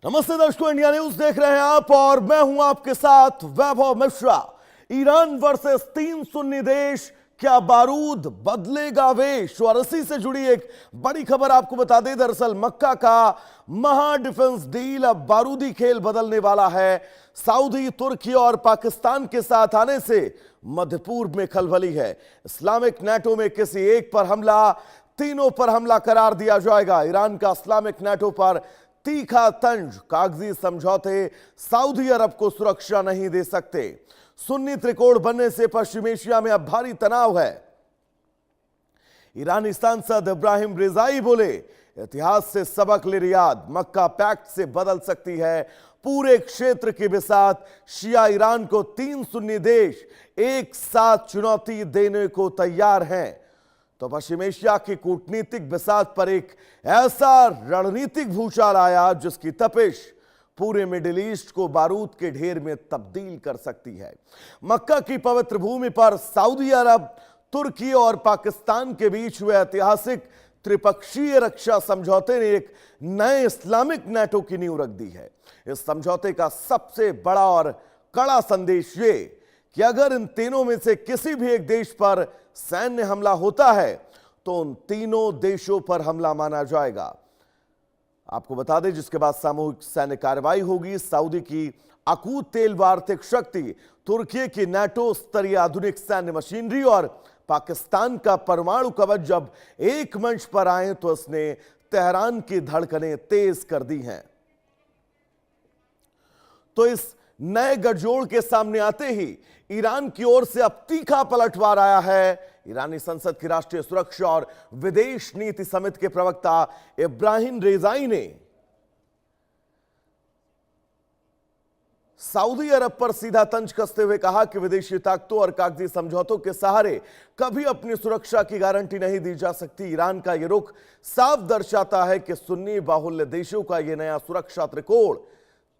नमस्ते दर्शकों, India news देख रहे हैं आप और मैं हूं आपके साथ वैभव मिश्रा। ईरान वर्सेस 3 सुन्नी देश, क्या बारूद बदलेगा वेश? और इसी से जुड़ी एक बड़ी खबर आपको बता दें। दरअसल मक्का का महा डिफेंस डील अब बारूदी खेल बदलने वाला है। सऊदी, तुर्की और पाकिस्तान के साथ आने से मध्य पूर्व में खलबली है। इस्लामिक नेटो में किसी एक पर हमला, तीनों पर हमला करार दिया जाएगा। ईरान का इस्लामिक नेटो पर तीखा तंज, कागजी समझौते सऊदी अरब को सुरक्षा नहीं दे सकते। सुन्नी त्रिकोण बनने से पश्चिम एशिया में अब भारी तनाव है। ईरानी सांसद इब्राहिम रेजाई बोले, इतिहास से सबक ले रियाद, मक्का पैक्ट से बदल सकती है पूरे क्षेत्र की बिसात। शिया ईरान को 3 सुन्नी देश एक साथ चुनौती देने को तैयार हैं। तो पश्चिम एशिया की कूटनीतिक बिसात पर एक ऐसा रणनीतिक भूचाल आया जिसकी तपिश पूरे मिडिल ईस्ट को बारूद के ढेर में तब्दील कर सकती है। मक्का की पवित्र भूमि पर सऊदी अरब, तुर्की और पाकिस्तान के बीच हुए ऐतिहासिक त्रिपक्षीय रक्षा समझौते ने एक नए इस्लामिक नेटो की नींव रख दी है। इस समझौते का सबसे बड़ा और कड़ा संदेश ये कि अगर इन तीनों में से किसी भी एक देश पर सैन्य हमला होता है तो उन तीनों देशों पर हमला माना जाएगा। आपको बता दें, जिसके बाद सामूहिक सैन्य कार्रवाई होगी। सऊदी की अकूत तेल व आर्थिक शक्ति, तुर्की की नेटो स्तरीय आधुनिक सैन्य मशीनरी और पाकिस्तान का परमाणु कवच जब एक मंच पर आए तो इसने तेहरान की धड़कनें तेज कर दी हैं। तो इस नए गठजोड़ के सामने आते ही ईरान की ओर से अब तीखा पलटवार आया है। ईरानी संसद की राष्ट्रीय सुरक्षा और विदेश नीति समिति के प्रवक्ता इब्राहिम रेजाई ने सऊदी अरब पर सीधा तंज कसते हुए कहा कि विदेशी ताकतों और कागजी समझौतों के सहारे कभी अपनी सुरक्षा की गारंटी नहीं दी जा सकती। ईरान का यह रुख साफ दर्शाता है कि सुन्नी बाहुल्य देशों का यह नया सुरक्षा त्रिकोण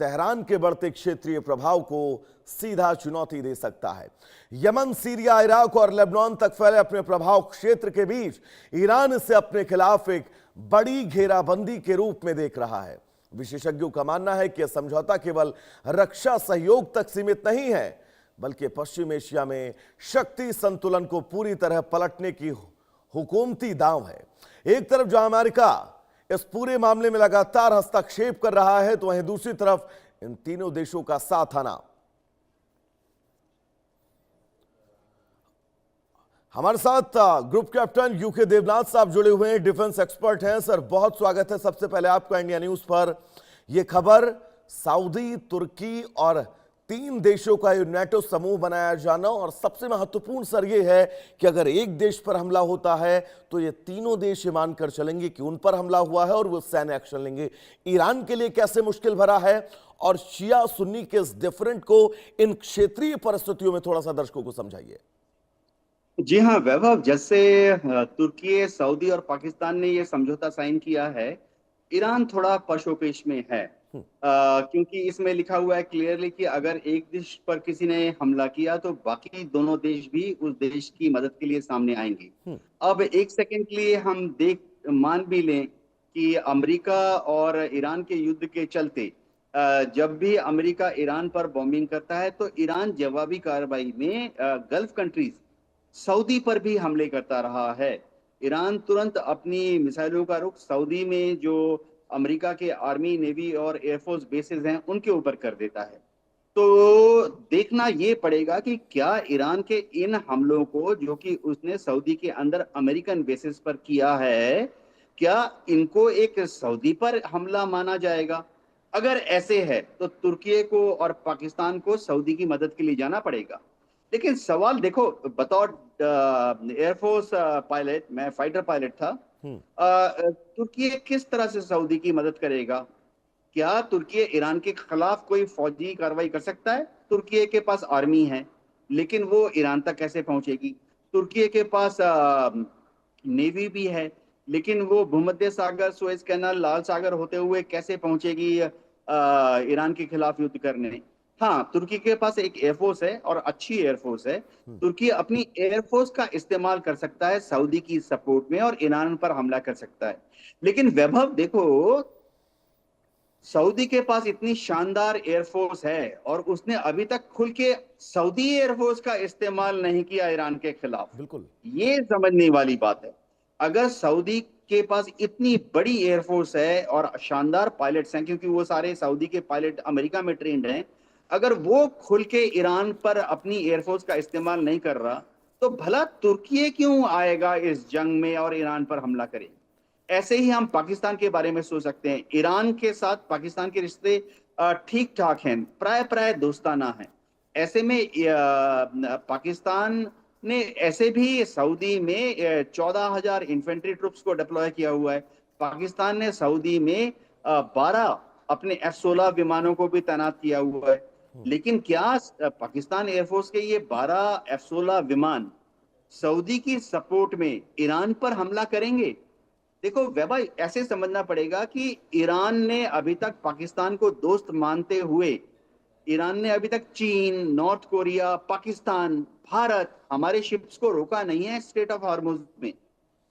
तेहरान के बढ़ते क्षेत्रीय प्रभाव को सीधा चुनौती दे सकता है। यमन, सीरिया, इराक और लेबनान तक फैले अपने प्रभाव क्षेत्र के बीच ईरान इसे अपने खिलाफ एक बड़ी घेराबंदी के रूप में देख रहा है। विशेषज्ञों का मानना है कि यह समझौता केवल रक्षा सहयोग तक सीमित नहीं है, बल्कि पश्चिम एशिया में शक्ति संतुलन को पूरी तरह पलटने की हुकूमती दांव है। एक तरफ जहां अमेरिका इस पूरे मामले में लगातार हस्तक्षेप कर रहा है, तो वहीं दूसरी तरफ इन तीनों देशों का साथ आना। हमारे साथ ग्रुप कैप्टन यूके देवनाथ साहब जुड़े हुए हैं, डिफेंस एक्सपर्ट हैं। सर, बहुत स्वागत है सबसे पहले आपका इंडिया न्यूज पर। यह खबर सऊदी, तुर्की और 3 देशों का नेटो समूह बनाया जाना, और सबसे महत्वपूर्ण सर यह है कि अगर एक देश पर हमला होता है तो ये तीनों देश ये मानकर चलेंगे कि उन पर हमला हुआ है और वो सैन्य एक्शन लेंगे। ईरान के लिए कैसे मुश्किल भरा है, और शिया सुन्नी के इस डिफरेंट को इन क्षेत्रीय परिस्थितियों में थोड़ा सा दर्शकों को समझाइए। जी हाँ वैभव, जैसे तुर्की, सऊदी और पाकिस्तान ने ये समझौता साइन किया है, ईरान थोड़ा पशोपेश में है। क्योंकि इसमें लिखा हुआ है क्लियरली कि अगर एक देश पर किसी ने हमला किया तो बाकी दोनों देश भी उस देश की मदद के लिए सामने आएंगे। अब एक सेकंड के लिए हम मान भी लें कि अमेरिका और ईरान के युद्ध के चलते जब भी अमेरिका ईरान पर बॉम्बिंग करता है तो ईरान जवाबी कार्रवाई में गल्फ कंट्रीज सऊदी पर भी हमले करता रहा है। ईरान तुरंत अपनी मिसाइलों का रुख सऊदी में जो अमेरिका के आर्मी, नेवी और एयरफोर्स बेसेस हैं उनके ऊपर कर देता है। तो देखना ये पड़ेगा कि क्या ईरान के इन हमलों को, जो कि उसने सऊदी के अंदर अमेरिकन बेसेस पर किया है, क्या इनको एक सऊदी पर हमला माना जाएगा? अगर ऐसे है तो तुर्की को और पाकिस्तान को सऊदी की मदद के लिए जाना पड़ेगा। लेकिन सवाल देखो, बतौर एयरफोर्स पायलट, मैं फाइटर पायलट था, तुर्की किस तरह से सऊदी की मदद करेगा? क्या तुर्की ईरान के खिलाफ कोई फौजी कार्रवाई कर सकता है? तुर्की के पास आर्मी है, लेकिन वो ईरान तक कैसे पहुंचेगी? तुर्की के पास नेवी भी है, लेकिन वो भूमध्य सागर, सुएज कैनाल, लाल सागर होते हुए कैसे पहुंचेगी ईरान के खिलाफ युद्ध करने? हाँ, तुर्की के पास एक एयरफोर्स है और अच्छी एयरफोर्स है। तुर्की अपनी एयरफोर्स का इस्तेमाल कर सकता है सऊदी की सपोर्ट में और ईरान पर हमला कर सकता है। लेकिन वैभव देखो, सऊदी के पास इतनी शानदार एयरफोर्स है और उसने अभी तक खुल के सऊदी एयरफोर्स का इस्तेमाल नहीं किया ईरान के खिलाफ। बिल्कुल। ये समझने वाली बात है। अगर सऊदी के पास इतनी बड़ी एयरफोर्स है और शानदार पायलट्स हैं, क्योंकि वो सारे सऊदी के पायलट अमेरिका में ट्रेंड हैं, अगर वो खुल के ईरान पर अपनी एयरफोर्स का इस्तेमाल नहीं कर रहा, तो भला तुर्की क्यों आएगा इस जंग में और ईरान पर हमला करे। ऐसे ही हम पाकिस्तान के बारे में सोच सकते हैं। ईरान के साथ पाकिस्तान के रिश्ते ठीक ठाक हैं, प्राय प्राय दोस्ताना हैं। ऐसे में पाकिस्तान ने ऐसे भी सऊदी में 14,000 इन्फेंट्री ट्रुप्स को डिप्लॉय किया हुआ है। पाकिस्तान ने सऊदी में 12 अपने F-16 विमानों को भी तैनात किया हुआ है। लेकिन क्या पाकिस्तान एयरफोर्स के ये 12 F-16 विमान सऊदी की सपोर्ट में ईरान पर हमला करेंगे? देखो वैभव, ऐसे समझना पड़ेगा कि ईरान ने अभी तक पाकिस्तान को दोस्त मानते हुए, ईरान ने अभी तक चीन, नॉर्थ कोरिया, पाकिस्तान, भारत, हमारे शिप्स को रोका नहीं है स्ट्रेट ऑफ हॉर्मुज में।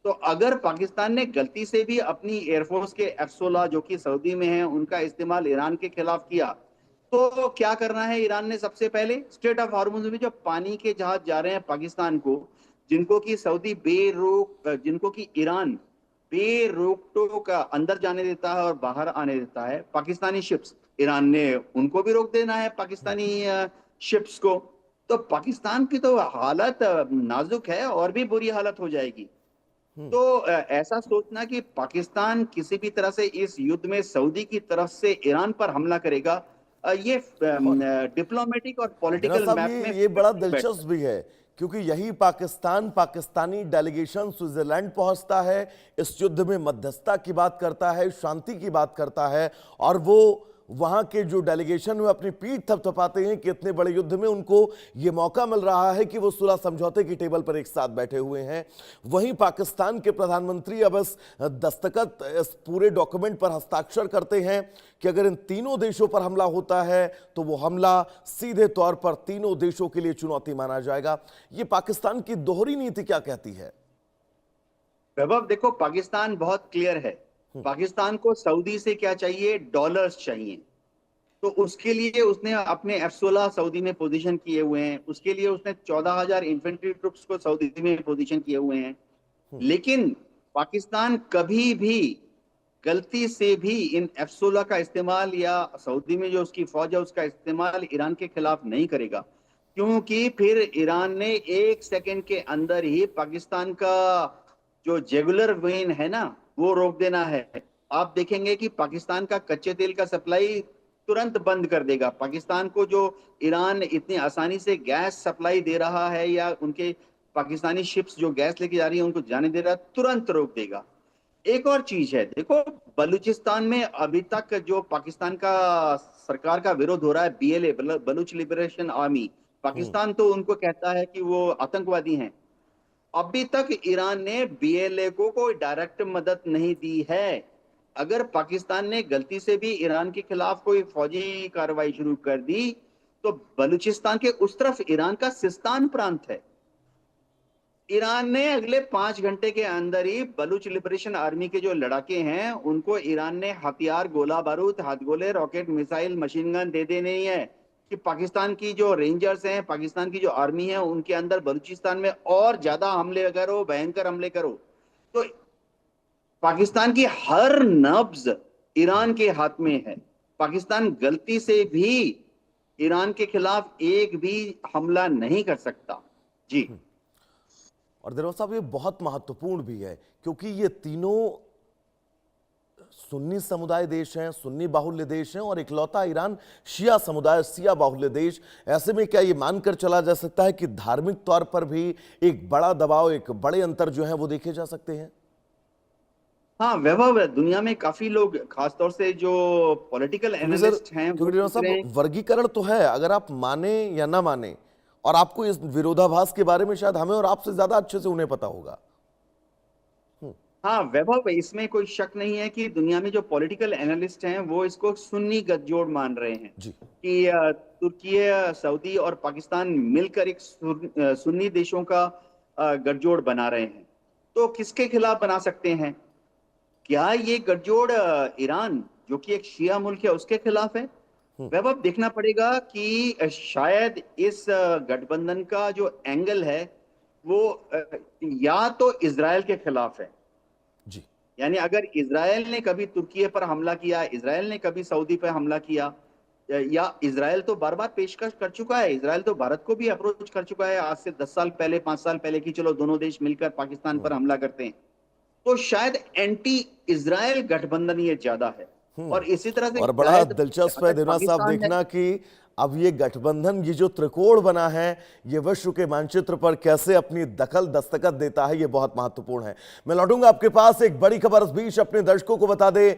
तो अगर पाकिस्तान ने गलती से भी अपनी एयरफोर्स के F-16 जो कि सऊदी में है उनका इस्तेमाल ईरान के खिलाफ किया, तो क्या करना है ईरान ने? सबसे पहले स्ट्रेट ऑफ हॉर्मुज में जो पानी के जहाज जा रहे हैं पाकिस्तान को, जिनको कि सऊदी जिनको कि ईरान बेरोक टोक अंदर जाने देता है और बाहर आने देता है, पाकिस्तानी शिप्स, ईरान ने उनको भी रोक देना है पाकिस्तानी शिप्स को। तो पाकिस्तान की तो हालत नाजुक है और भी बुरी हालत हो जाएगी। तो ऐसा सोचना कि पाकिस्तान किसी भी तरह से इस युद्ध में सऊदी की तरफ से ईरान पर हमला करेगा, ये और डिप्लोमेटिक और जनरल पॉलिटिकल साहब, मैप में ये फिट बड़ा नहीं बैठता। दिलचस्प भी है, क्योंकि यही पाकिस्तानी डेलीगेशन स्विट्जरलैंड पहुंचता है, इस युद्ध में मध्यस्थता की बात करता है, शांति की बात करता है, और वो वहां के जो डेलीगेशन में अपनी पीठ थपथपाते हैं कि इतने बड़े युद्ध में उनको ये मौका मिल रहा है कि वो सुलह समझौते की टेबल पर एक साथ बैठे हुए हैं। वहीं पाकिस्तान के प्रधानमंत्री अब इस दस्तखत, इस पूरे डॉक्यूमेंट पर हस्ताक्षर करते हैं कि अगर इन तीनों देशों पर हमला होता है तो वो हमला सीधे तौर पर तीनों देशों के लिए चुनौती माना जाएगा। ये पाकिस्तान की दोहरी नीति क्या कहती है? वैभव देखो, पाकिस्तान बहुत क्लियर है। पाकिस्तान को सऊदी से क्या चाहिए? डॉलर्स चाहिए। तो उसके लिए उसने अपने F-16 सऊदी में पोजीशन किए हुए हैं, उसके लिए उसने 14,000 इन्फेंट्री ट्रुप्स को सऊदी में पोजीशन किए हुए हैं। लेकिन पाकिस्तान कभी भी गलती से भी इन F-16 का इस्तेमाल या सऊदी में जो उसकी फौज है उसका इस्तेमाल ईरान के खिलाफ नहीं करेगा, क्योंकि फिर ईरान ने 1 सेकंड के अंदर ही पाकिस्तान का जो जेगुलर वेन है ना, वो रोक देना है। आप देखेंगे कि पाकिस्तान का कच्चे तेल का सप्लाई तुरंत बंद कर देगा। पाकिस्तान को जो ईरान इतनी आसानी से गैस सप्लाई दे रहा है या उनके पाकिस्तानी शिप्स जो गैस लेके जा रही है उनको जाने दे रहा है, तुरंत रोक देगा। एक और चीज है, देखो बलूचिस्तान में अभी तक जो पाकिस्तान का सरकार का विरोध हो रहा है, BLA Baloch liberation army, Pakistan तो उनको कहता है कि वो आतंकवादी हैं। अभी तक ईरान ने BLA को कोई डायरेक्ट मदद नहीं दी है। अगर पाकिस्तान ने गलती से भी ईरान के खिलाफ कोई फौजी कार्रवाई शुरू कर दी, तो बलूचिस्तान के उस तरफ ईरान का सिस्तान प्रांत है। ईरान ने अगले 5 घंटे के अंदर ही बलूच लिबरेशन आर्मी के जो लड़ाके हैं उनको ईरान ने हथियार, गोला बारूद, हाथगोले, रॉकेट, मिसाइल, मशीन गन दे देने ही है कि पाकिस्तान की जो रेंजर्स हैं, पाकिस्तान की जो आर्मी है, उनके अंदर बलूचिस्तान में और ज्यादा हमले करो, भयंकर हमले करो। तो पाकिस्तान की हर नब्ज ईरान के हाथ में है। पाकिस्तान गलती से भी ईरान के खिलाफ एक भी हमला नहीं कर सकता। जी। और दिलवार साहब, ये बहुत महत्वपूर्ण भी है, क्योंकि ये तीनों सुन्नी समुदाय देश हैं, सुन्नी बाहुल्य देश हैं, और इकलौता ईरान शिया समुदाय, शिया बाहुल्य देश। ऐसे में क्या ये मानकर चला जा सकता है कि धार्मिक तौर पर भी एक बड़ा दबाव, एक बड़े अंतर जो है वो देखे जा सकते हैं? हाँ वैभव, दुनिया में काफी लोग, खासतौर से जो पॉलिटिकल एनालिस्ट हैं, वो क्योंकि सोच रहे हैं। साहब, वर्गीकरण तो है, अगर आप माने या ना माने, और आपको इस विरोधाभास के बारे में शायद हमें और आपसे ज्यादा अच्छे से उन्हें पता होगा। हाँ वैभव, इसमें कोई शक नहीं है कि दुनिया में जो पॉलिटिकल एनालिस्ट हैं वो इसको सुन्नी गठजोड़ मान रहे हैं जी। कि तुर्की, सऊदी और पाकिस्तान मिलकर एक सुन्नी देशों का गठजोड़ बना रहे हैं। तो किसके खिलाफ बना सकते हैं? क्या ये गठजोड़ ईरान जो कि एक शिया मुल्क है उसके खिलाफ है। वैभव देखना पड़ेगा कि शायद इस गठबंधन का जो एंगल है वो या तो इजराइल के खिलाफ है, जी। यानी अगर इजराइल ने कभी तुर्की पर हमला किया, इजराइल ने कभी सऊदी पर हमला किया, या इजराइल तो बार बार पेशकश कर चुका है, इजराइल तो भारत को भी अप्रोच कर चुका है आज से 10 साल पहले, 5 साल पहले कि चलो दोनों देश मिलकर पाकिस्तान पर हमला करते हैं। तो शायद एंटी इजराइल गठबंधन ये ज्यादा है। और इसी तरह से और बड़ा शायद दिलचस्प है अगर देवनाथ साहब पाकिस्तान है, देखना कि अब ये गठबंधन, ये जो त्रिकोण बना है, ये विश्व के मानचित्र पर कैसे अपनी दखल दस्तखत देता है, ये बहुत महत्वपूर्ण है। मैं लौटूंगा आपके पास, एक बड़ी खबर इस बीच अपने दर्शकों को बता दे।